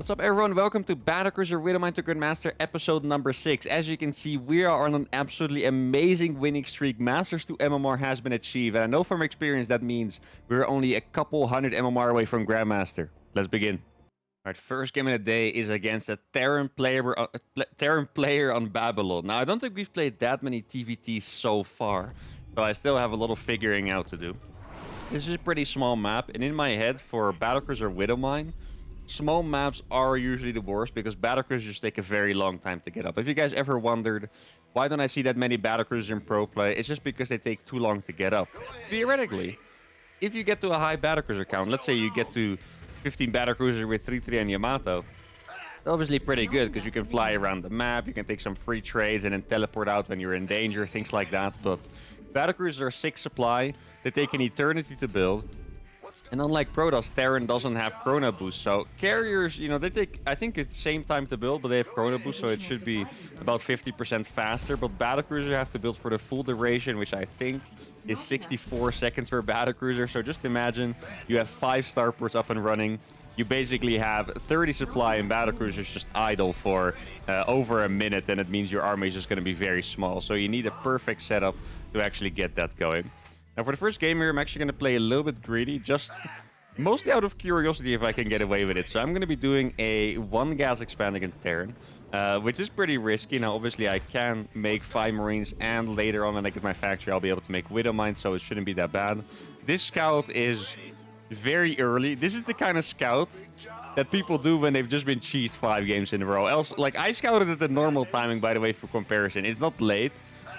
What's up, everyone? Welcome to Battlecruiser Widowmine to Grandmaster episode number 6. As you can see, we are on an absolutely amazing winning streak. Masters to MMR has been achieved, and I know from experience that means we're only a couple hundred MMR away from Grandmaster. Let's begin. Alright, first game of the day is against a Terran player on Babylon. Now, I don't think we've played that many TVTs so far, so I still have a lot of figuring out to do. This is a pretty small map, and in my head, for Battlecruiser Widowmine, small maps are usually the worst because battlecruisers take a very long time to get up. If you guys ever wondered, why don't I see that many battlecruisers in pro play? It's just because they take too long to get up. Theoretically, if you get to a high battlecruiser count, let's say you get to 15 battlecruisers with 3-3 and Yamato, obviously pretty good because you can fly around the map, you can take some free trades and then teleport out when you're in danger, things like that. But battlecruisers are 6 supply, they take an eternity to build. And unlike Protoss, Terran doesn't have Chrono Boost, so carriers, you know, they take, I think it's the same time to build, but they have Chrono Boost, so it should be about 50% faster. But Battlecruiser have to build for the full duration, which I think is 64 seconds per Battlecruiser. So just imagine you have 5 starports up and running. You basically have 30 supply and Battlecruisers just idle for over a minute, and it means your army is just going to be very small. So you need a perfect setup to actually get that going. Now, for the first game here, I'm actually going to play a little bit greedy, just mostly out of curiosity if I can get away with it. So I'm going to be doing a 1 gas expand against Terran, which is pretty risky. Now, obviously, I can make 5 Marines, and later on when I get my factory, I'll be able to make Widowmine, so it shouldn't be that bad. This scout is very early. This is the kind of scout that people do when they've just been cheated 5 games in a row. Else, like, I scouted at the normal timing, by the way, for comparison. It's not late.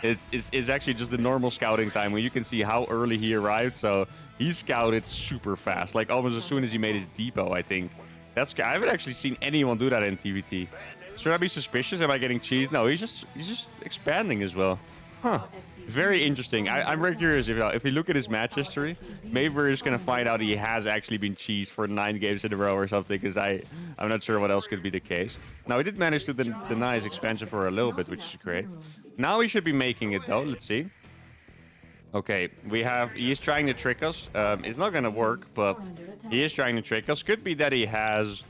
It's actually just the normal scouting time where you can see how early he arrived. So he scouted super fast, like almost as soon as he made his depot, I think. I haven't actually seen anyone do that in TVT. Should I be suspicious? Am I getting cheesed? No, he's just expanding as well. Huh. Very interesting. I'm very curious if we look at his match history, maybe we're just going to find out he has actually been cheesed for 9 games in a row or something, because I'm not sure what else could be the case. Now, he did manage to deny his expansion for a little bit, which is great. Now he should be making it, though. Let's see. Okay, he is trying to trick us. It's not going to work, but he is trying to trick us. Could be that he has,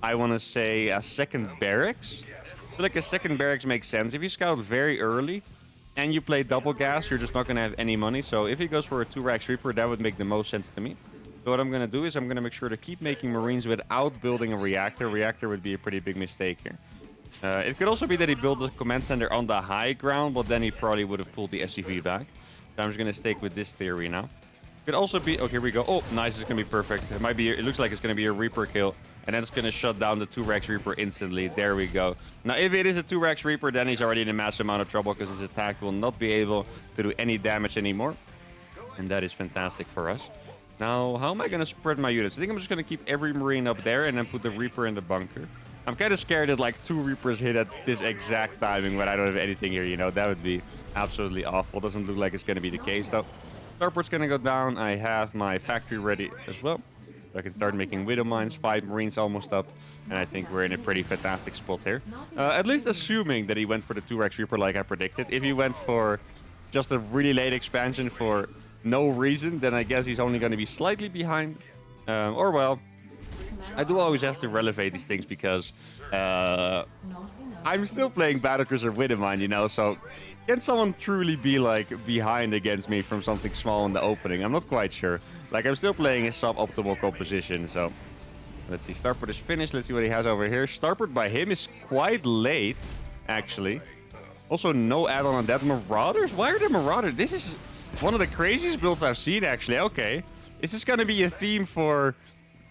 I want to say, a second barracks. I feel like a second barracks makes sense. If you scout very early, and you play double gas, you're just not going to have any money. So if he goes for a 2-Rax Reaper, that would make the most sense to me. So what I'm going to do is I'm going to make sure to keep making Marines without building a reactor. Reactor would be a pretty big mistake here. It could also be that he built the command center on the high ground, but then he probably would have pulled the SCV back. So I'm just going to stick with this theory now. Could also be... Oh, here we go. Oh, nice. It's going to be perfect. It might be... It looks like it's going to be a Reaper kill. And then it's going to shut down the 2-Rax Reaper instantly. There we go. Now, if it is a 2-Rax Reaper, then he's already in a massive amount of trouble because his attack will not be able to do any damage anymore. And that is fantastic for us. Now, how am I going to spread my units? I think I'm just going to keep every Marine up there and then put the Reaper in the bunker. I'm kind of scared that like 2 Reapers hit at this exact timing when I don't have anything here, you know. That would be absolutely awful. Doesn't look like it's going to be the case, though. Starport's going to go down. I have my factory ready as well. I can start making Widowmines, 5 Marines almost up, and I think we're in a pretty fantastic spot here. At least assuming that he went for the 2-Rax Reaper like I predicted. If he went for just a really late expansion for no reason, then I guess he's only going to be slightly behind. Or, well, I do always have to relevate these things because I'm still playing Battlecruiser Widowmine, you know, so can someone truly be, like, behind against me from something small in the opening? I'm not quite sure. Like, I'm still playing a suboptimal composition, so... Let's see, Starport is finished. Let's see what he has over here. Starport by him is quite late, actually. Also, no add-on on that. Marauders? Why are there Marauders? This is one of the craziest builds I've seen, actually. Okay. Is this going to be a theme for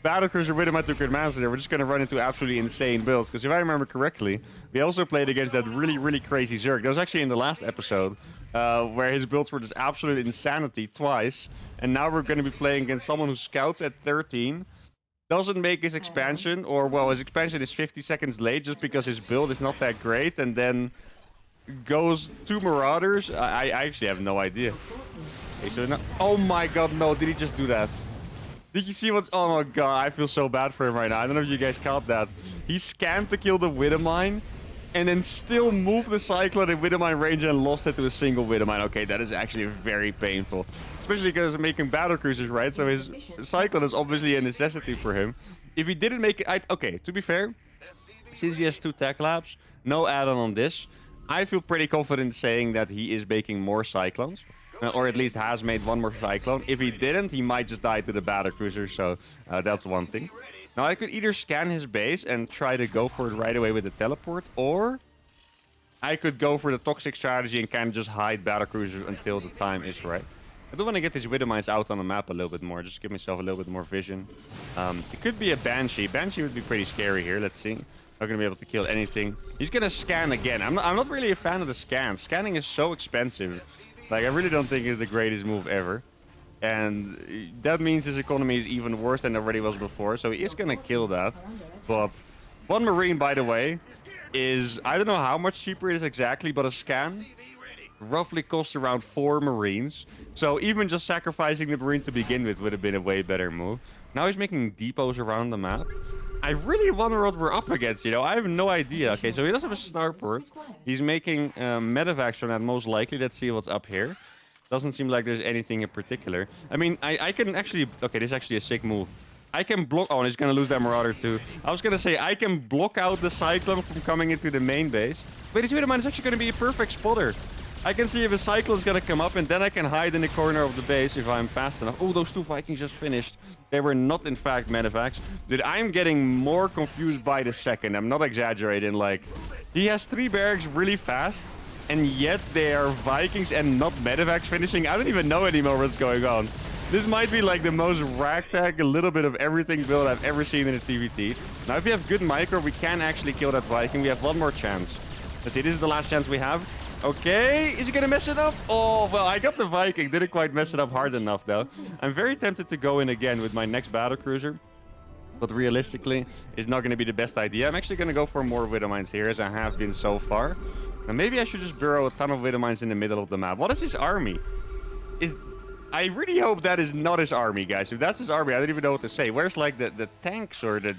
Battlecruiser Widowmine to Grandmaster? We're just going to run into absolutely insane builds. Because if I remember correctly, we also played against that really, really crazy Zerg. That was actually in the last episode, where his builds were just absolute insanity twice. And now we're going to be playing against someone who scouts at 13, doesn't make his expansion, or, well, his expansion is 50 seconds late just because his build is not that great, and then goes 2 Marauders. I actually have no idea. Okay, so now, oh my god, no, did he just do that? Did you see what's... Oh my god, I feel so bad for him right now. I don't know if you guys caught that. He scanned to kill the Widowmine, and then still moved the Cyclone in Widowmine range and lost it to a single Widowmine. Okay, that is actually very painful. Especially because I'm making Battlecruisers, right? So his Cyclone is obviously a necessity for him. If he didn't make it... Okay, to be fair, Since he has 2 tech labs, no add-on on this. I feel pretty confident saying that he is making more Cyclones. Or at least has made 1 more Cyclone. If he didn't, he might just die to the Battlecruiser, so that's one thing. Now, I could either scan his base and try to go for it right away with the teleport, or I could go for the toxic strategy and kind of just hide Battlecruisers until the time is right. I do want to get these Widow Mines out on the map a little bit more, just give myself a little bit more vision. It could be a Banshee. Banshee would be pretty scary here, let's see. Not going to be able to kill anything. He's going to scan again. I'm not really a fan of the scan. Scanning is so expensive. Like, I really don't think it's the greatest move ever. And that means his economy is even worse than it already was before. So he is going to kill that. But 1 Marine, by the way, is... I don't know how much cheaper it is exactly, but a scan roughly costs around 4 Marines. So even just sacrificing the Marine to begin with would have been a way better move. Now he's making depots around the map. I really wonder what we're up against, you know? I have no idea. Okay, so he does have a starport. He's making medevacs from that, most likely. Let's see what's up here. Doesn't seem like there's anything in particular. I mean, I can actually... Okay, this is actually a sick move. I can block... Oh, and he's going to lose that Marauder too. I was going to say, I can block out the Cyclone from coming into the main base. Wait, this Widowmine is actually going to be a perfect spotter. I can see if a Cyclone is going to come up, and then I can hide in the corner of the base if I'm fast enough. Oh, those 2 Vikings just finished. They were not, in fact, medevacs. Dude, I'm getting more confused by the second. I'm not exaggerating. Like, he has 3 barracks really fast, and yet they are Vikings and not medevacs finishing. I don't even know anymore what's going on. This might be like the most ragtag, a little bit of everything build I've ever seen in a TVT. Now, if we have good micro, we can actually kill that Viking. We have 1 more chance. Let's see, this is the last chance we have. Okay, is he gonna mess it up? Oh, well, I got the Viking. Didn't quite mess it up hard enough, though. I'm very tempted to go in again with my next Battlecruiser. But realistically, it's not gonna be the best idea. I'm actually gonna go for more Widow Mines here, as I have been so far. Now, maybe I should just burrow a ton of Widow Mines in the middle of the map. What is his army? I really hope that is not his army, guys. If that's his army, I don't even know what to say. Where's, like, the tanks or the...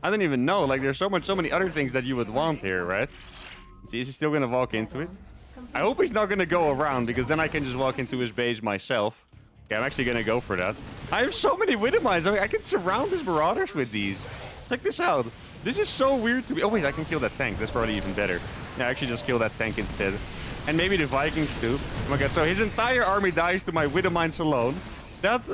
I don't even know. Like, there's so many other things that you would want here, right? See, is he still gonna walk into it? I hope he's not going to go around, because then I can just walk into his base myself. Okay, I'm actually going to go for that. I have so many Widow Mines. I mean, I can surround his Marauders with these. Check this out. This is so weird to me. Oh, wait, I can kill that tank. That's probably even better. Yeah, actually just kill that tank instead. And maybe the Vikings too. Oh my god, so his entire army dies to my Widow Mines alone. That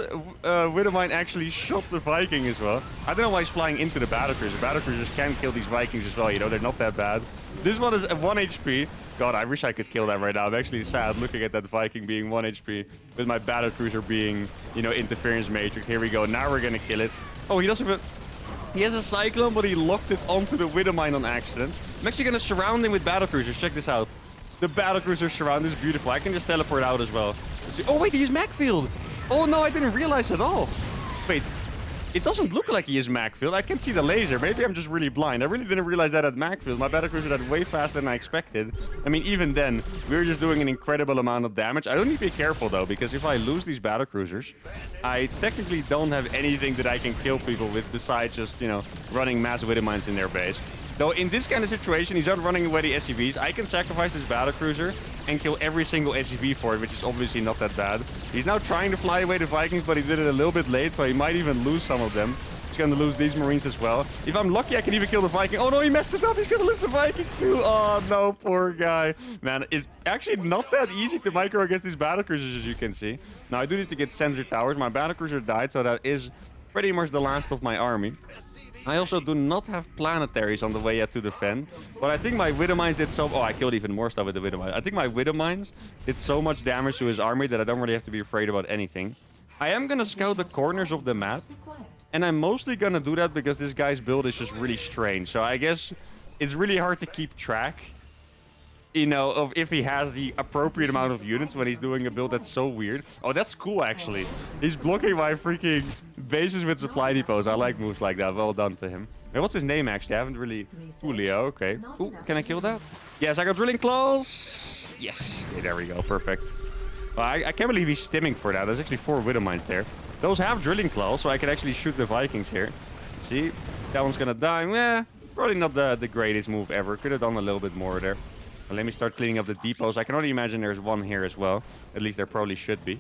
Widow Mine actually shot the Viking as well. I don't know why he's flying into the Battlecruiser. Battlecruisers can kill these Vikings as well, you know, they're not that bad. This one is at 1 HP. God, I wish I could kill that right now. I'm actually sad looking at that Viking being 1 HP with my Battlecruiser being, you know, interference matrix. Here we go. Now we're gonna kill it. Oh, he doesn't have a... He has a Cyclone, but he locked it onto the Widow Mine on accident. I'm actually gonna surround him with Battlecruisers. Check this out. The Battlecruiser surround is beautiful. I can just teleport out as well. Oh, wait, he is Macfield. Oh, no, I didn't realize at all. Wait. It doesn't look like he is Macfield. I can see the laser. Maybe I'm just really blind. I really didn't realize that at Macfield. My Battlecruiser died way faster than I expected. I mean, even then, we were just doing an incredible amount of damage. I don't need to be careful, though, because if I lose these Battlecruisers, I technically don't have anything that I can kill people with besides just, you know, running mass Widow Mines in their base. Though in this kind of situation, he's not running away the SCVs. I can sacrifice this Battlecruiser and kill every single SCV for it, which is obviously not that bad. He's now trying to fly away the Vikings, but he did it a little bit late, so he might even lose some of them. He's going to lose these Marines as well. If I'm lucky, I can even kill the Viking. Oh no, he messed it up. He's going to lose the Viking too. Oh no, poor guy. Man, it's actually not that easy to micro against these Battlecruisers, as you can see. Now, I do need to get sensor towers. My Battlecruiser died, so that is pretty much the last of my army. I also do not have planetaries on the way yet to defend. But I think my Widow Mines did so... Oh, I killed even more stuff with the Widow Mines. I think my Widow Mines did so much damage to his army that I don't really have to be afraid about anything. I am going to scout the corners of the map. And I'm mostly going to do that because this guy's build is just really strange. So I guess it's really hard to keep track, you know, of if he has the appropriate amount of units when he's doing a build that's so weird. Oh, that's cool, actually. He's blocking my freaking bases with supply depots. I like moves like that. Well done to him. Wait, what's his name, actually? I haven't really... Julio, okay. Ooh, can I kill that? Yes, I got drilling claws. Yes. Okay, there we go. Perfect. Well, I can't believe he's stimming for that. There's actually 4 Widow Mines there. Those have drilling claws, so I can actually shoot the Vikings here. See? That one's gonna die. Eh, probably not the greatest move ever. Could have done a little bit more there. Well, let me start cleaning up the depots. I can only imagine there's one here as well. At least there probably should be.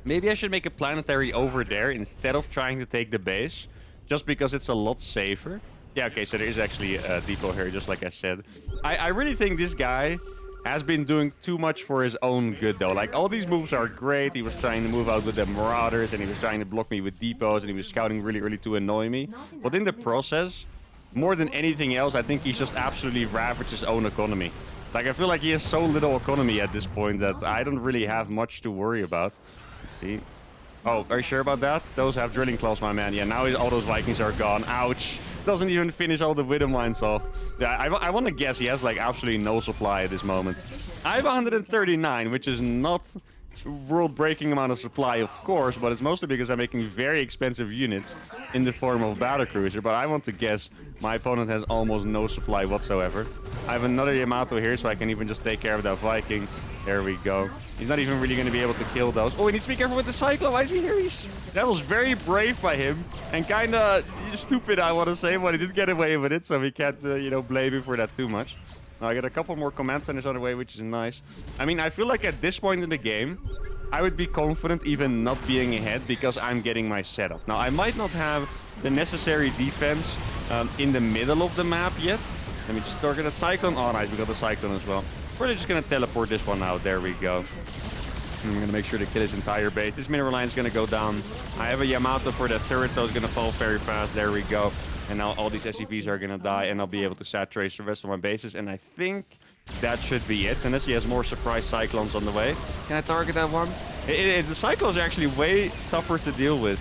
Maybe I should make a planetary over there instead of trying to take the base. Just because it's a lot safer. Yeah, okay, so there is actually a depot here, just like I said. I really think this guy has been doing too much for his own good, though. Like, all these moves are great. He was trying to move out with the Marauders, and he was trying to block me with depots, and he was scouting really early to annoy me. But in the process, more than anything else, I think he's just absolutely ravaged his own economy. Like, I feel like he has so little economy at this point that I don't really have much to worry about. Let's see. Oh, are you sure about that? Those have drilling claws, my man. Yeah, now all those Vikings are gone. Ouch. Doesn't even finish all the widow mines off. Yeah, I want to guess he has like absolutely no supply at this moment. I have 139, which is not world-breaking amount of supply, of course, but it's mostly because I'm making very expensive units in the form of Battlecruiser. But I want to guess my opponent has almost no supply whatsoever. I have another Yamato here, so I can even just take care of that Viking. There we go. He's not even really going to be able to kill those. Oh, he needs to be careful with the Cyclone. Why is he here? That was very brave by him. And kind of stupid, I want to say, but he did get away with it. So we can't, blame him for that too much. Now I got a couple more command centers on the way, which is nice. I mean, I feel like at this point in the game, I would be confident even not being ahead because I'm getting my setup. Now, I might not have the necessary defense in the middle of the map yet. Let me just target that Cyclone. Oh, nice. We got the Cyclone as well. We're just going to teleport this one out. There we go. And I'm going to make sure to kill his entire base. This mineral line is going to go down. I have a Yamato for the turret, so it's going to fall very fast. There we go. And now all these SCVs are going to die, and I'll be able to saturate the rest of my bases. And I think that should be it. Unless he has more surprise Cyclones on the way. Can I target that one? The Cyclones are actually way tougher to deal with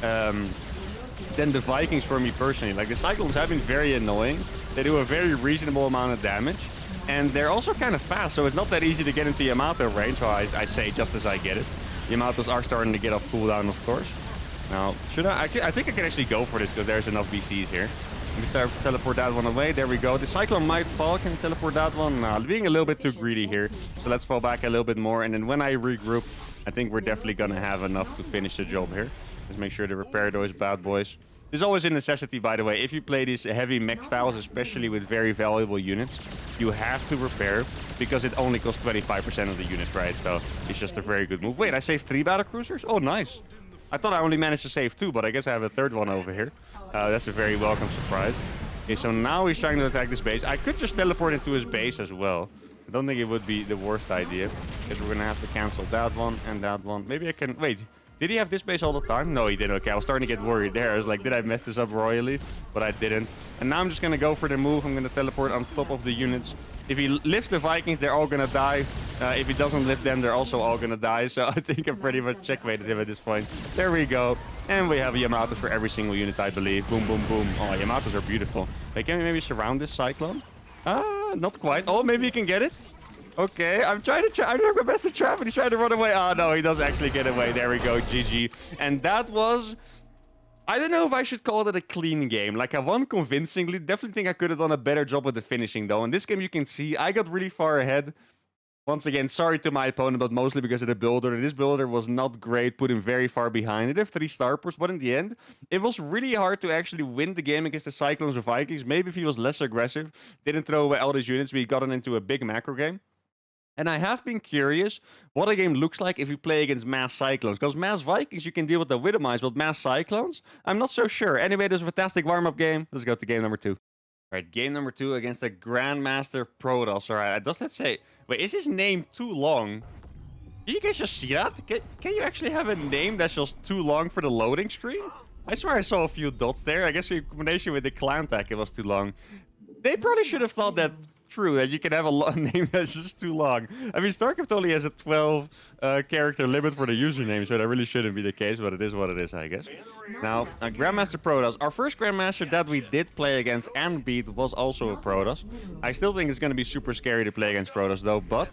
than the Vikings for me personally. Like, the Cyclones have been very annoying. They do a very reasonable amount of damage. And they're also kind of fast, so it's not that easy to get into Yamato range. So I say just as I get it. Yamatos are starting to get off cooldown, of course. Now, should I think I can actually go for this because there's enough VCs here. Let me teleport that one away. There we go. The Cyclone might fall. Can teleport that one? No, being a little bit too greedy here. So let's fall back a little bit more. And then when I regroup, I think we're definitely going to have enough to finish the job here. Let's make sure to repair those bad boys. There's always a necessity, by the way. If you play these heavy mech styles, especially with very valuable units, you have to repair because it only costs 25% of the unit, right? So it's just a very good move. Wait, I saved 3 Battlecruisers? Oh, nice. I thought I only managed to save 2, but I guess I have a third one over here. That's a very welcome surprise. Okay, so now he's trying to attack this base. I could just teleport into his base as well. I don't think it would be the worst idea, because we're going to have to cancel that one and that one. Maybe I can... Wait, did he have this base all the time? No, he didn't. Okay, I was starting to get worried there. I was like, did I mess this up royally? But I didn't. And now I'm just going to go for the move. I'm going to teleport on top of the units. If he lifts the Vikings, they're all going to die. If he doesn't lift them, they're also all going to die. So I think I pretty much checkmated him at this point. There we go. And we have a Yamato for every single unit, I believe. Boom, boom, boom. Oh, Yamatos are beautiful. Wait, can we maybe surround this Cyclone? Not quite. Oh, maybe he can get it. Okay, I'm doing my best to trap, but he's trying to run away. Oh, no, he does actually get away. There we go, GG. And that was... I don't know if I should call it a clean game. Like, I won convincingly. Definitely think I could have done a better job with the finishing, though. In this game, you can see I got really far ahead. Once again, sorry to my opponent, but mostly because of the builder. This builder was not great, put him very far behind. It have 3 starpers, but in the end, it was really hard to actually win the game against the Cyclones or Vikings. Maybe if he was less aggressive, didn't throw away all his units, we gotten into a big macro game. And I have been curious what a game looks like if you play against mass Cyclones. Because mass Vikings, you can deal with the Widow Mines, but mass Cyclones, I'm not so sure. Anyway, there's a fantastic warm-up game. Let's go to game number 2. All right, game number 2 against the Grandmaster Protoss. All right, let's say... Wait, is his name too long? Can you guys just see that? Can you actually have a name that's just too long for the loading screen? I swear I saw a few dots there. I guess in combination with the clan tag, it was too long. They probably should have thought that true, that you can have a name that's just too long. I mean, StarCraft only has a 12 character limit for the username, so that really shouldn't be the case, but it is what it is, I guess. Now, Grandmaster Protoss. Our first Grandmaster that we did play against and beat was also a Protoss. I still think it's going to be super scary to play against Protoss, though, but...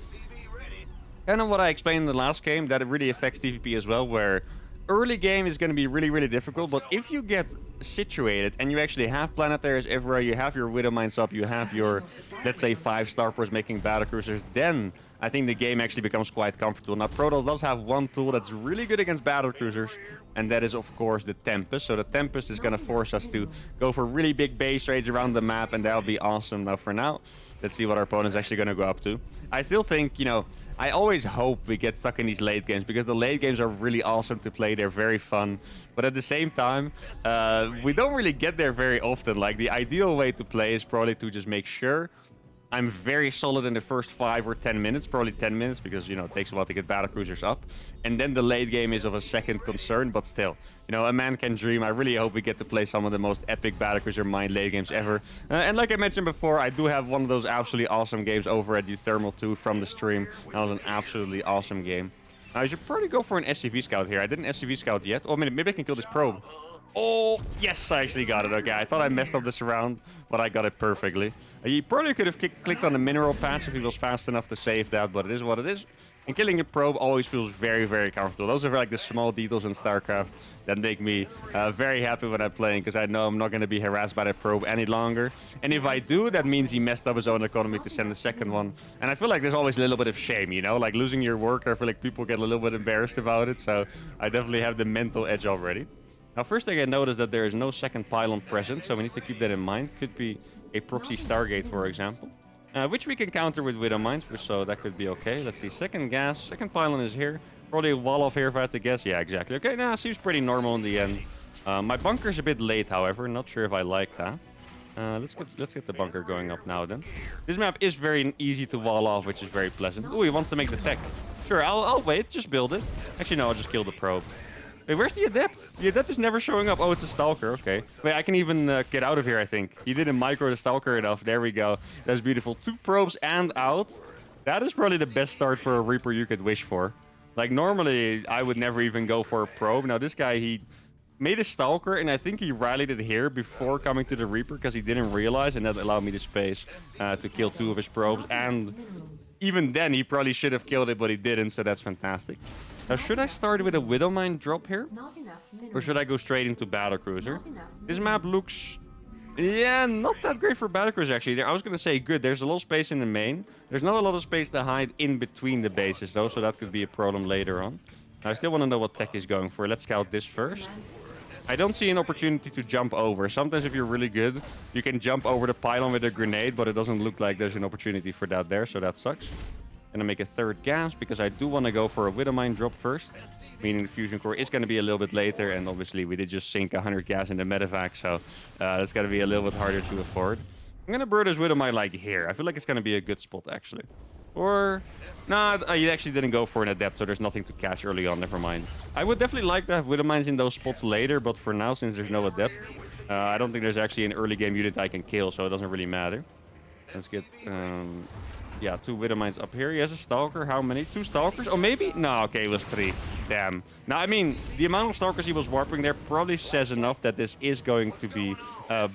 kind of what I explained in the last game, that it really affects TVP as well, where... early game is going to be really, really difficult, but if you get situated and you actually have planetaries everywhere, you have your Widow Mines up, you have your, let's say, 5 starpers making Battlecruisers, then I think the game actually becomes quite comfortable. Now, Protoss does have one tool that's really good against Battlecruisers, and that is, of course, the Tempest. So the Tempest is going to force us to go for really big base raids around the map, and that'll be awesome. Now, for now, let's see what our opponent's actually going to go up to. I still think, I always hope we get stuck in these late games because the late games are really awesome to play. They're very fun. But at the same time, we don't really get there very often. Like, the ideal way to play is probably to just make sure I'm very solid in the first 5 or 10 minutes, probably 10 minutes, because, you know, it takes a while to get Battlecruisers up. And then the late game is of a second concern, but still, you know, a man can dream. I really hope we get to play some of the most epic Battlecruiser mind late games ever. And like I mentioned before, I do have one of those absolutely awesome games over at uThermal 2 from the stream. That was an absolutely awesome game. Now, I should probably go for an SCV scout here. I didn't SCV scout yet. Oh, maybe I can kill this probe. Oh, yes, I actually got it. Okay, I thought I messed up this round, but I got it perfectly. He probably could have clicked on the mineral patch if he was fast enough to save that, but it is what it is. And killing a probe always feels very, very comfortable. Those are like the small details in StarCraft that make me very happy when I'm playing, because I know I'm not going to be harassed by that probe any longer. And if I do, that means he messed up his own economy to send the second one. And I feel like there's always a little bit of shame, you know? Like losing your work, I feel like people get a little bit embarrassed about it, so I definitely have the mental edge already. Now, first thing I noticed that there is no second pylon present, so we need to keep that in mind. Could be a proxy Stargate, for example, which we can counter with Widow Mines, so that could be okay. Let's see, second gas, second pylon is here. Probably a wall off here if I had to guess. Yeah, exactly. Okay, nah, seems pretty normal in the end. My bunker's a bit late, however. Not sure if I like that. Let's get the bunker going up now then. This map is very easy to wall off, which is very pleasant. Ooh, he wants to make the tech. Sure, I'll wait. Just build it. Actually, no, I'll just kill the probe. Wait, where's the Adept? The Adept is never showing up. Oh, it's a Stalker. Okay. Wait, I can even get out of here, I think. He didn't micro the Stalker enough. There we go. That's beautiful. 2 probes and out. That is probably the best start for a Reaper you could wish for. Like, normally, I would never even go for a probe. Now, this guy, he made a Stalker, and I think he rallied it here before coming to the Reaper because he didn't realize, and that allowed me the space to kill 2 of his probes. And even then, he probably should have killed it, but he didn't, so that's fantastic. Now, should I start with a Widow Mine drop here? Or should I go straight into Battlecruiser? This map looks... yeah, not that great for Battlecruiser, actually. I was going to say good. There's a lot of space in the main. There's not a lot of space to hide in between the bases, though, so that could be a problem later on. I still want to know what tech is going for. Let's scout this first. I don't see an opportunity to jump over. Sometimes if you're really good, you can jump over the pylon with a grenade, but it doesn't look like there's an opportunity for that there, so that sucks. Gonna make a third gas because I do want to go for a Widow Mine drop first. Meaning the fusion core is going to be a little bit later, and obviously we did just sink 100 gas in the medevac, so it's going to be a little bit harder to afford. I'm going to burn this Widow Mine like here. I feel like it's going to be a good spot actually. Or... nah, you actually didn't go for an Adept, so there's nothing to catch early on. Never mind. I would definitely like to have Widow Mines in those spots later, but for now, since there's no Adept, I don't think there's actually an early game unit I can kill, so it doesn't really matter. Let's get... yeah, 2 Widow Mines up here. He has a Stalker. How many? 2 Stalkers? Oh, maybe? No, okay, it was 3. Damn. Now, I mean, the amount of Stalkers he was warping there probably says enough that this is going to be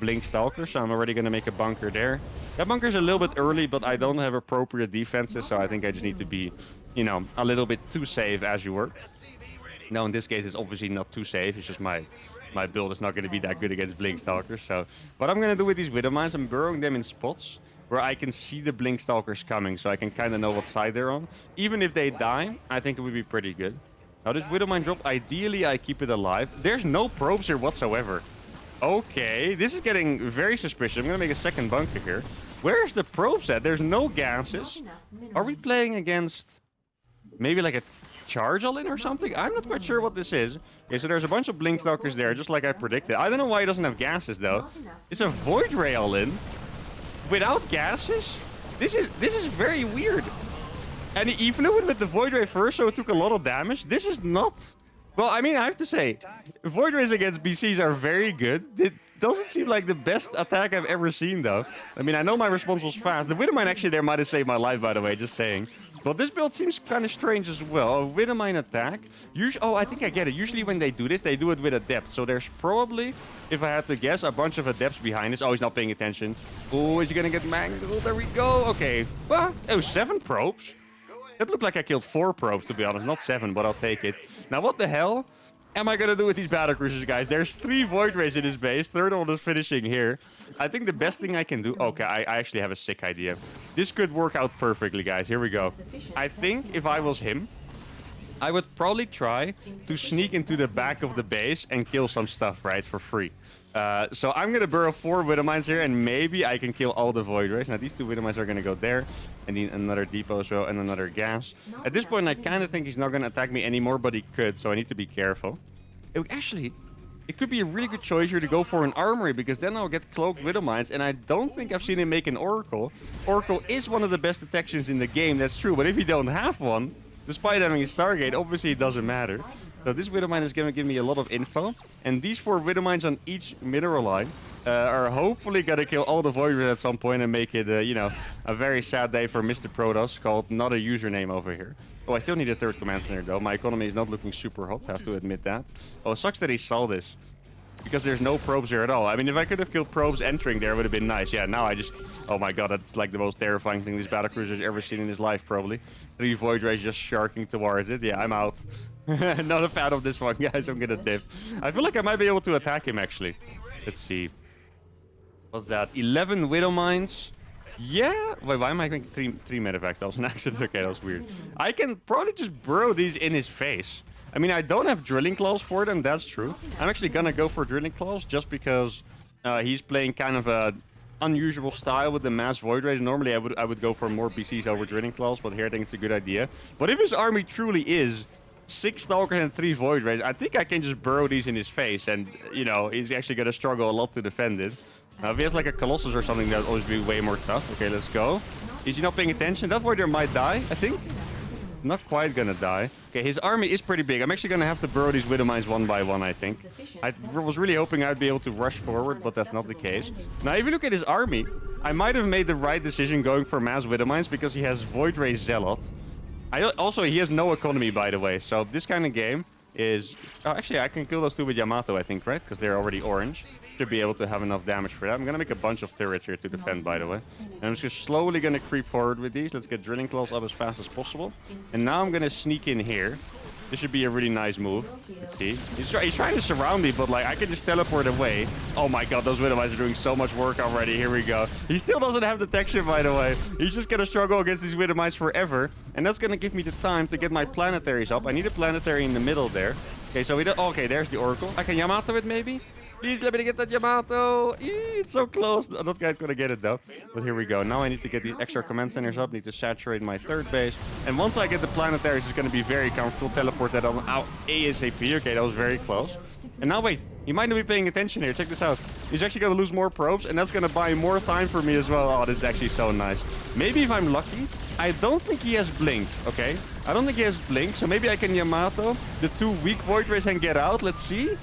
Blink Stalker, so I'm already going to make a bunker there. That bunker's a little bit early, but I don't have appropriate defenses, so I think I just need to be, you know, a little bit too safe, as you were. No, in this case, it's obviously not too safe. It's just my build is not going to be that good against Blink Stalkers. So what I'm going to do with these Widow Mines, I'm burrowing them in spots where I can see the Blink Stalkers coming, so I can kind of know what side they're on. Even if they die, I think it would be pretty good. Now, this Widow Mine drop, ideally, I keep it alive. There's no probes here whatsoever. Okay, this is getting very suspicious. I'm going to make a second bunker here. Where's the probes at? There's no gases. Are we playing against maybe like a charge all in or something? I'm not quite sure what this is. Okay, so there's a bunch of Blink Stalkers there, just like I predicted. I don't know why he doesn't have gases, though. It's a Void Ray all in. Without gases? This is very weird. And he flew it with the Void Ray first, so it took a lot of damage. This is not... well, I mean, I have to say, Void Rays against BCs are very good. It doesn't seem like the best attack I've ever seen, though. I mean, I know my response was fast. The Widow Mine actually there might have saved my life, by the way, just saying. But this build seems kind of strange as well. A Widow Mine attack. Usually, oh, I think I get it. Usually when they do this, they do it with Adept. So there's probably, if I had to guess, a bunch of Adepts behind this. Oh, he's not paying attention. Oh, is he going to get mangled? There we go. Okay. Well, oh, 7 probes. It looked like I killed 4 probes, to be honest. Not 7, but I'll take it. Now, what the hell am I going to do with these Battlecruisers, guys? There's 3 Void Rays in his base. Third one is finishing here. I think the best thing I can do... okay, I actually have a sick idea. This could work out perfectly, guys. Here we go. I think if I was him, I would probably try to sneak into the back of the base and kill some stuff, right, for free. So I'm going to burrow 4 Widow Mines here, and maybe I can kill all the Void Rays. Now, these 2 Widow Mines are going to go there. I need another depot as well and another gas. At this point, I kind of think he's not going to attack me anymore, but he could, so I need to be careful. Actually, it could be a really good choice here to go for an armory, because then I'll get cloaked widow mines, and I don't think I've seen him make an oracle. Oracle is one of the best detections in the game, that's true, but if you don't have one, despite having a Stargate, obviously it doesn't matter. So this widow mine is going to give me a lot of info, and these 4 widow mines on each mineral line are hopefully going to kill all the void rays at some point and make it, you know, a very sad day for Mr. Protoss, called not a username over here. Oh, I still need a 3rd command center though. My economy is not looking super hot, I have to admit that. Oh, it sucks that he saw this, because there's no probes here at all. I mean, if I could have killed probes entering there, it would have been nice. Yeah, now I just... Oh my god, that's like the most terrifying thing this battlecruiser's ever seen in his life, probably. 3 void rays just sharking towards it. Yeah, I'm out. Not a fan of this one, guys. I'm gonna dip. I feel like I might be able to attack him, actually. Let's see. What's that? 11 widow mines. Yeah. Wait, why am I making 3 medevacs? That was an accident. Okay, that was weird. I can probably just burrow these in his face. I mean, I don't have drilling claws for them, that's true. I'm actually gonna go for drilling claws just because he's playing kind of a unusual style with the mass void rays. Normally I would go for more BCs over drilling claws, but here I think it's a good idea. But if his army truly is 6 stalkers and 3 void rays, I think I can just burrow these in his face, and you know, he's actually gonna struggle a lot to defend it. Now, if he has like a Colossus or something, that would always be way more tough. Okay, let's go. Is he not paying attention? That void ray might die, I think. Not quite gonna die. Okay, his army is pretty big. I'm actually gonna have to burrow these widow mines one by one, I think. I was really hoping I'd be able to rush forward, but that's not the case. Now, if you look at his army, I might have made the right decision going for mass widow mines, because he has void ray zealot. Also, he has no economy, by the way. So this kind of game is... Oh, actually, I can kill those 2 with Yamato, I think, right? Because they're already orange. Should be able to have enough damage for that. I'm gonna make a bunch of turrets here to defend, by the way. And I'm just slowly gonna creep forward with these. Let's get drilling claws up as fast as possible. And now I'm gonna sneak in here. This should be a really nice move. Let's see. He's trying to surround me, but like I can just teleport away. Oh my god, those widow mines are doing so much work already. Here we go. He still doesn't have detection, by the way. He's just gonna struggle against these widow mines forever. And that's gonna give me the time to get my planetaries up. I need a planetary in the middle there. Okay, so we don't... Oh, okay, there's the oracle. I can Yamato it, maybe? Please let me get that Yamato. It's so close. I'm not quite gonna get it though. But here we go. Now I need to get these extra command centers up. Need to saturate my 3rd base. And once I get the planetaries, it's gonna be very comfortable. Teleport that on out ASAP. Okay, that was very close. And now wait, he might not be paying attention here. Check this out. He's actually gonna lose more probes, and that's gonna buy more time for me as well. Oh, this is actually so nice. Maybe if I'm lucky. I don't think he has blink. Okay, I don't think he has blink. So maybe I can Yamato the 2 weak void rays and get out. Let's see.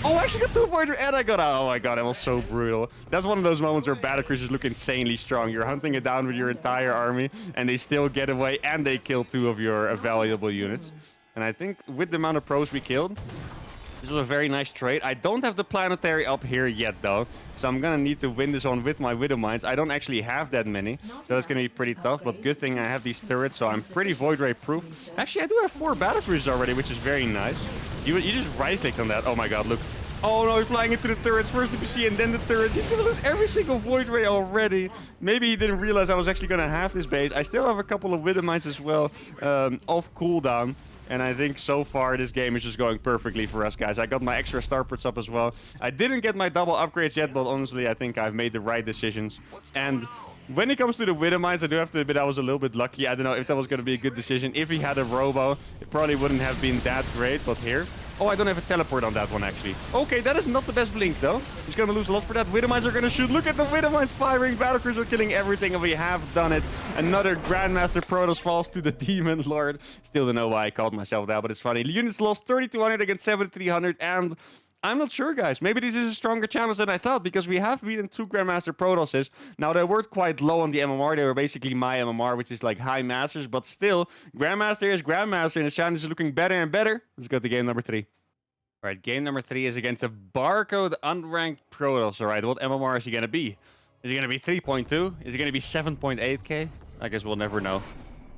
Oh, I actually got 2 void rays and I got out. Oh my god, that was so brutal. That's one of those moments where battlecruisers look insanely strong. You're hunting it down with your entire army, and they still get away, and they kill 2 of your valuable units. And I think with the amount of pros we killed, this was a very nice trade. I don't have the planetary up here yet, though. So I'm going to need to win this one with my widow mines. I don't actually have that many, so that's going to be pretty tough. But good thing I have these turrets, so I'm pretty void ray proof. Actually, I do have 4 battlecruisers already, which is very nice. You just right-clicked on that. Oh my god, look. Oh no, he's flying into the turrets. First the PC and then the turrets. He's going to lose every single void ray already. Maybe he didn't realize I was actually going to have this base. I still have a couple of widow mines as well off cooldown. And I think so far this game is just going perfectly for us, guys. I got my extra starports up as well. I didn't get my double upgrades yet, but honestly, I think I've made the right decisions. And when it comes to the widow mines, I do have to admit I was a little bit lucky. I don't know if that was going to be a good decision. If he had a robo, it probably wouldn't have been that great. But here... Oh, I don't have a teleport on that one, actually. Okay, that is not the best blink, though. He's going to lose a lot for that. Widow mines are going to shoot. Look at the widow mines firing. Battlecruiser killing everything, and we have done it. Another Grandmaster Protoss falls to the Demon Lord. Still don't know why I called myself that, but it's funny. Units lost 3,200 against 7,300, and... I'm not sure, guys. Maybe this is a stronger challenge than I thought, because we have beaten 2 Grandmaster Protosses. Now, they were quite low on the MMR. They were basically my MMR, which is like high masters, but still, Grandmaster is Grandmaster, and the challenge is looking better and better. Let's go to game number 3. All right, game number 3 is against a barcode unranked Protoss. All right, what MMR is he going to be? Is he going to be 3.2? Is he going to be 7.8k? I guess we'll never know.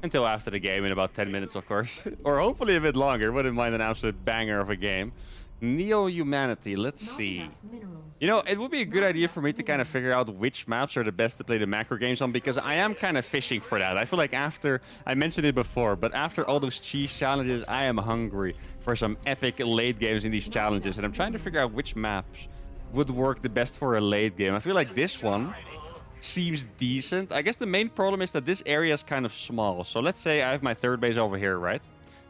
Until after the game in about 10 minutes, of course. Or hopefully a bit longer. Wouldn't mind an absolute banger of a game. Neo-Humanity, let's see. You know, it would be a good idea for me to kind of figure out which maps are the best to play the macro games on, because I am kind of fishing for that. I feel like after, I mentioned it before, but after all those cheese challenges, I am hungry for some epic late games in these challenges, and I'm trying to figure out which maps would work the best for a late game. I feel like this one seems decent. I guess the main problem is that this area is kind of small. So let's say I have my third base over here, right?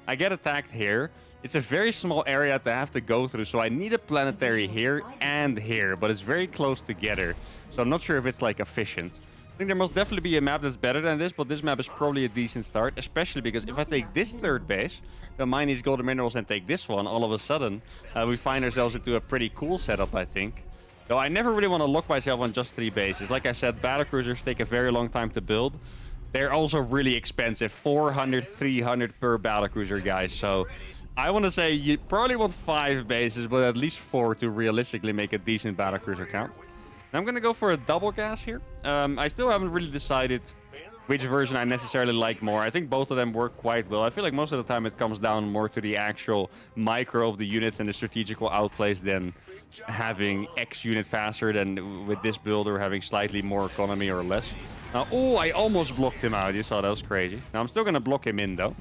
I get attacked here. It's a very small area to have to go through. So I need a planetary here and here, but it's very close together. So I'm not sure if it's like efficient. I think there must definitely be a map that's better than this, but this map is probably a decent start, especially because if I take this third base, then mine these golden minerals and take this one, all of a sudden, we find ourselves into a pretty cool setup, I think. Though I never really want to lock myself on just 3 bases. Like I said, Battlecruisers take a very long time to build. They're also really expensive, 400, 300 per Battlecruiser, guys. So I want to say you probably want 5 bases, but at least 4 to realistically make a decent Battlecruiser count. Now I'm going to go for a double gas here. I still haven't really decided which version I necessarily like more. I think both of them work quite well. I feel like most of the time it comes down more to the actual micro of the units and the strategical outplays than having X unit faster than with this build or having slightly more economy or less. Now, oh, I almost blocked him out. You saw that was crazy. Now I'm still going to block him in though.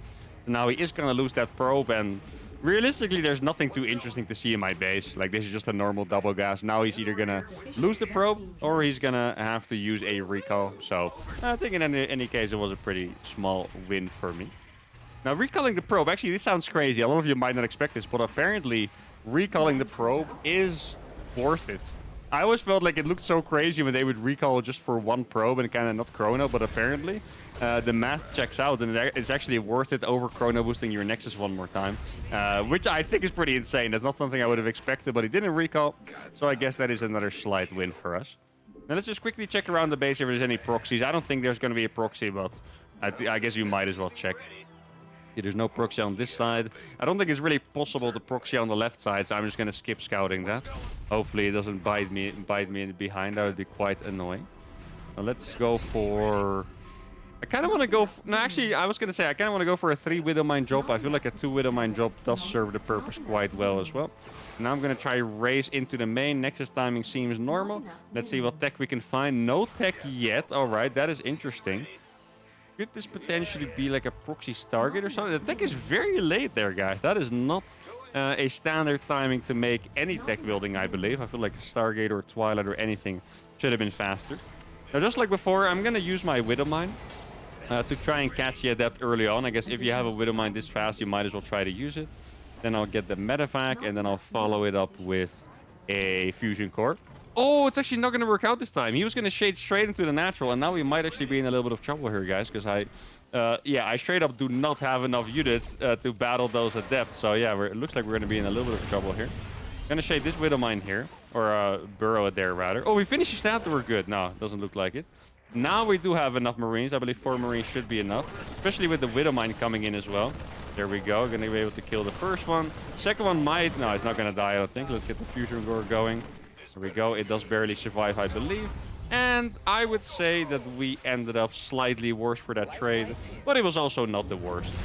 Now he is going to lose that probe, and realistically there's nothing too interesting to see in my base. Like, this is just a normal double gas. Now he's either going to lose the probe or he's going to have to use a recall. So I think in any case it was a pretty small win for me. Now recalling the probe, actually this sounds crazy. A lot of you might not expect this, but apparently recalling the probe is worth it. I always felt like it looked so crazy when they would recall just for 1 probe and kind of not chrono, but apparently the math checks out and it's actually worth it over chrono boosting your Nexus 1 more time, which I think is pretty insane. That's not something I would have expected, but he didn't recall, so I guess that is another slight win for us. Now let's just quickly check around the base if there's any proxies. I don't think there's going to be a proxy, but I guess you might as well check. Yeah, there's no proxy on this side. I don't think it's really possible to proxy on the left side, so I'm just going to skip scouting that. Hopefully it doesn't bite me in behind. That would be quite annoying. Now let's go for... I kind of want to go... No, actually, I was going to say I kind of want to go for a 3 Widowmine drop. I feel like a 2 Widowmine drop does serve the purpose quite well as well. Now I'm going to try race into the main. Nexus timing seems normal. Let's see what tech we can find. No tech yet. All right, that is interesting. Could this potentially be like a proxy Stargate or something? The tech is very late there, guys. That is not a standard timing to make any tech building, I believe. I feel like Stargate or Twilight or anything should have been faster. Now, just like before, I'm going to use my Widowmine to try and catch the Adept early on. I guess if you have a Widowmine this fast, you might as well try to use it. Then I'll get the Medevac, and then I'll follow it up with a Fusion Core. Oh, it's actually not going to work out this time. He was going to shade straight into the natural, and now we might actually be in a little bit of trouble here, guys, because I straight up do not have enough units to battle those Adepts. So yeah, it looks like we're going to be in a little bit of trouble here. Going to shade this Widowmine here, or burrow it there rather. Oh, we finished his stat. We're good. No, doesn't look like it. Now we do have enough Marines. I believe 4 Marines should be enough, especially with the Widowmine coming in as well. There we go. Going to be able to kill the first one. Second one might... No, it's not going to die, I don't think. Let's get the Fusion Core going. There we go. It does barely survive, I believe. And I would say that we ended up slightly worse for that trade, but it was also not the worst.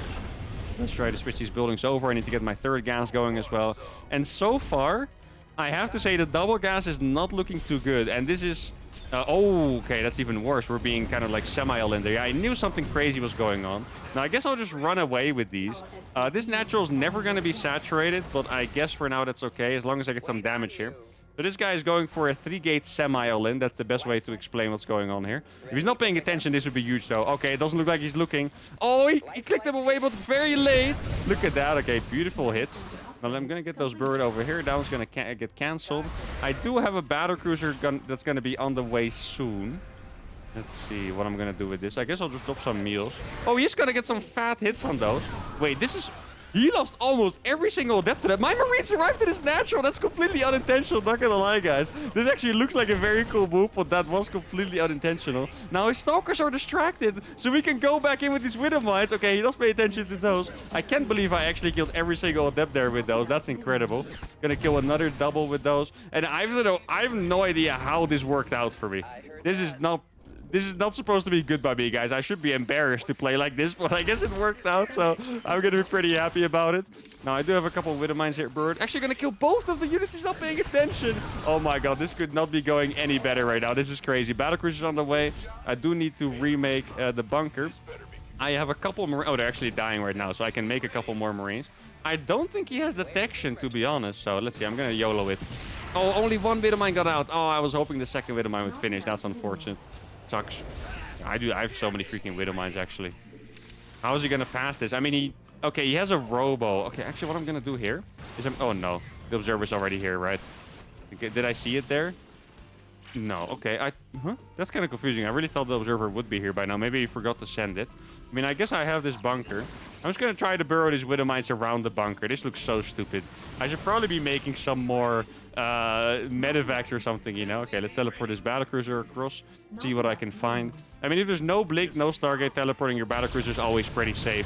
Let's try to switch these buildings over. I need to get my third gas going as well. And so far, I have to say the double gas is not looking too good. And this is... oh, okay, that's even worse. We're being kind of like semi-all in there. Yeah, I knew something crazy was going on. Now, I guess I'll just run away with these. This natural is never going to be saturated, but I guess for now that's okay, as long as I get some damage here. So this guy is going for a 3-gate semi-all-in. That's the best way to explain what's going on here. If he's not paying attention, this would be huge, though. Okay, it doesn't look like he's looking. Oh, he clicked him away, but very late. Look at that. Okay, beautiful hits. Well, I'm going to get those bird over here. That one's going to get cancelled. I do have a Battlecruiser that's going to be on the way soon. Let's see what I'm going to do with this. I guess I'll just drop some meals. Oh, he's going to get some fat hits on those. Wait, this is... He lost almost every single Adept to that. My Marine survived to this natural. That's completely unintentional, not gonna lie, guys. This actually looks like a very cool move, but that was completely unintentional. Now his Stalkers are distracted, so we can go back in with these Widow Mines. Okay, he does pay attention to those. I can't believe I actually killed every single Adept there with those. That's incredible. Gonna kill another double with those. And I have no idea how this worked out for me. This is not supposed to be good by me, guys. I should be embarrassed to play like this, but I guess it worked out, so I'm going to be pretty happy about it. Now, I do have a couple of Widow Mines here. Bird actually going to kill both of the units. He's not paying attention. Oh my god, this could not be going any better right now. This is crazy. Battlecruiser's on the way. I do need to remake the bunker. I have a couple more... Oh, they're actually dying right now, so I can make a couple more Marines. I don't think he has detection, to be honest, so let's see. I'm going to YOLO it. Oh, only one Widow Mine got out. Oh, I was hoping the second Widow Mine would finish. That's unfortunate. Sucks. I have so many freaking Widow Mines, actually. How is he gonna pass this? I mean, okay, he has a Robo. Okay, actually, what I'm gonna do here is oh no, the Observer's already here, right? Okay, did I see it there? No. Okay, that's kind of confusing. I really thought the Observer would be here by now. Maybe he forgot to send it. I mean, I guess I have this bunker. I'm just gonna try to burrow these Widow Mines around the bunker. This looks so stupid. I should probably be making some more medevacs or something, you know? Okay, let's teleport this Battlecruiser across. See what I can find. I mean, if there's no Blink, no Stargate, teleporting your Battlecruiser is always pretty safe.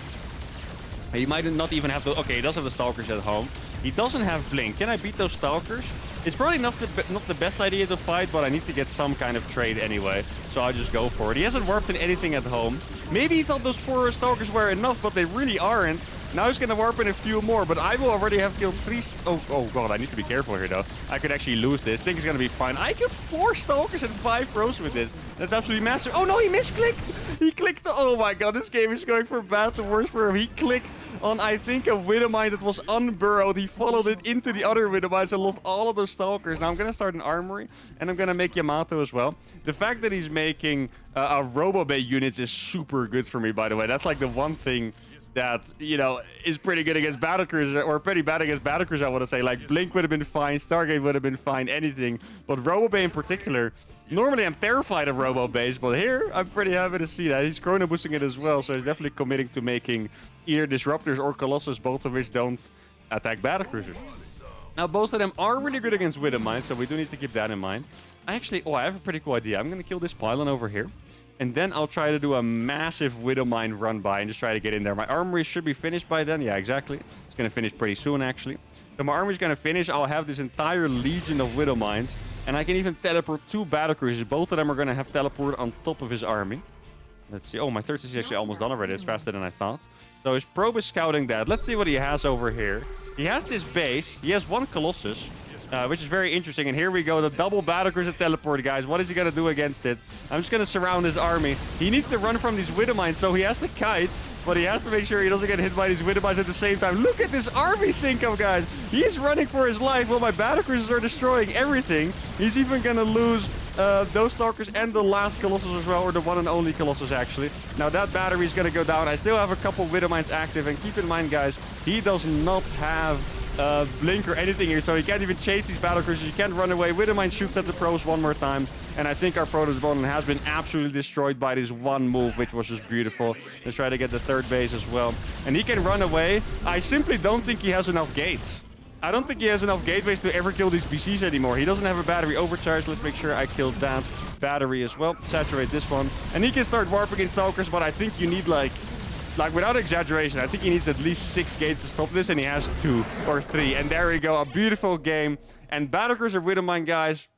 He might not even have the... Okay, he does have the Stalkers at home. He doesn't have Blink. Can I beat those Stalkers? It's probably not the best idea to fight, but I need to get some kind of trade anyway. So I'll just go for it. He hasn't warped in anything at home. Maybe he thought those 4 Stalkers were enough, but they really aren't. Now he's going to warp in a few more, but I will already have killed 3... Oh god, I need to be careful here, though. I could actually lose this. I think it's going to be fine. I killed 4 Stalkers and 5 Pros with this. That's absolutely massive. Oh no, he misclicked! He clicked... Oh my god, this game is going from bad to worse for him. He clicked on, I think, a Widow Mine that was unburrowed. He followed it into the other Widow Mines and lost all of those Stalkers. Now I'm going to start an armory, and I'm going to make Yamato as well. The fact that he's making a Robo-Bay units is super good for me, by the way. That's like the one thing that, you know, is pretty good against Battlecruiser, or pretty bad against Battlecruiser, I want to say. Like, Blink would have been fine, Stargate would have been fine, anything. But Robo-Bay in particular, normally I'm terrified of Robo-Bays, but here, I'm pretty happy to see that. He's Chrono boosting it as well, so he's definitely committing to making either Disruptors or Colossus, both of which don't attack Battlecruisers. Now, both of them are really good against Widow Mines, so we do need to keep that in mind. I have a pretty cool idea. I'm going to kill this pylon over here. And then I'll try to do a massive Widow Mine run by and just try to get in there. My armory should be finished by then. Yeah, exactly. It's going to finish pretty soon, actually. So my armory's going to finish. I'll have this entire legion of Widow Mines. And I can even teleport 2 Battlecruisers. Both of them are going to have teleport on top of his army. Let's see. Oh, my third is actually almost done already. It's faster than I thought. So his probe is scouting that. Let's see what he has over here. He has this base. He has 1 Colossus. Which is very interesting. And here we go, the double Battlecruiser teleport, guys. What is he going to do against it? I'm just going to surround his army. He needs to run from these Widow Mines, so he has to kite. But he has to make sure he doesn't get hit by these Widow Mines at the same time. Look at this army sync up, guys. He's running for his life while my Battlecruisers are destroying everything. He's even going to lose those Stalkers and the last Colossus as well, or the one and only Colossus, actually. Now that battery is going to go down. I still have a couple Widow Mines active. And keep in mind, guys, he does not have Blink or anything here, so he can't even chase these Battlecruisers. You can't run away. Widow Mine shoots at the pros one more time, and I think our Protoss Bond has been absolutely destroyed by this one move, which was just beautiful. Let's try to get the 3rd base as well. And he can run away. I simply don't think he has enough gates. I don't think he has enough gateways to ever kill these BCs anymore. He doesn't have a battery overcharge. Let's make sure I killed that battery as well. Saturate this one. And he can start warping in Stalkers, but I think you need like without exaggeration, I think he needs at least 6 gates to stop this, and he has 2 or 3. And there we go, a beautiful game. And Battlecruiser Widow Mine, guys,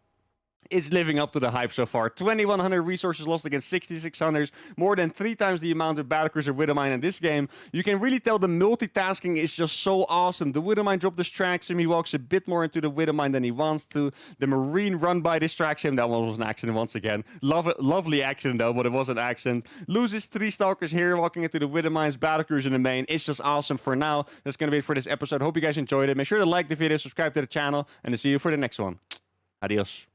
is living up to the hype so far. 2,100 resources lost against 6,600. More than 3 times the amount of Battlecruiser Widow Mine in this game. You can really tell the multitasking is just so awesome. The Widow Mine drop distracts him. He walks a bit more into the Widow Mine than he wants to. The Marine run by distracts him. That one was an accident once again. Lovely accident though, but it was an accident. Loses 3 Stalkers here, walking into the Widow Mines. Battlecruiser in the main. It's just awesome for now. That's going to be it for this episode. Hope you guys enjoyed it. Make sure to like the video, subscribe to the channel, and I'll see you for the next one. Adios.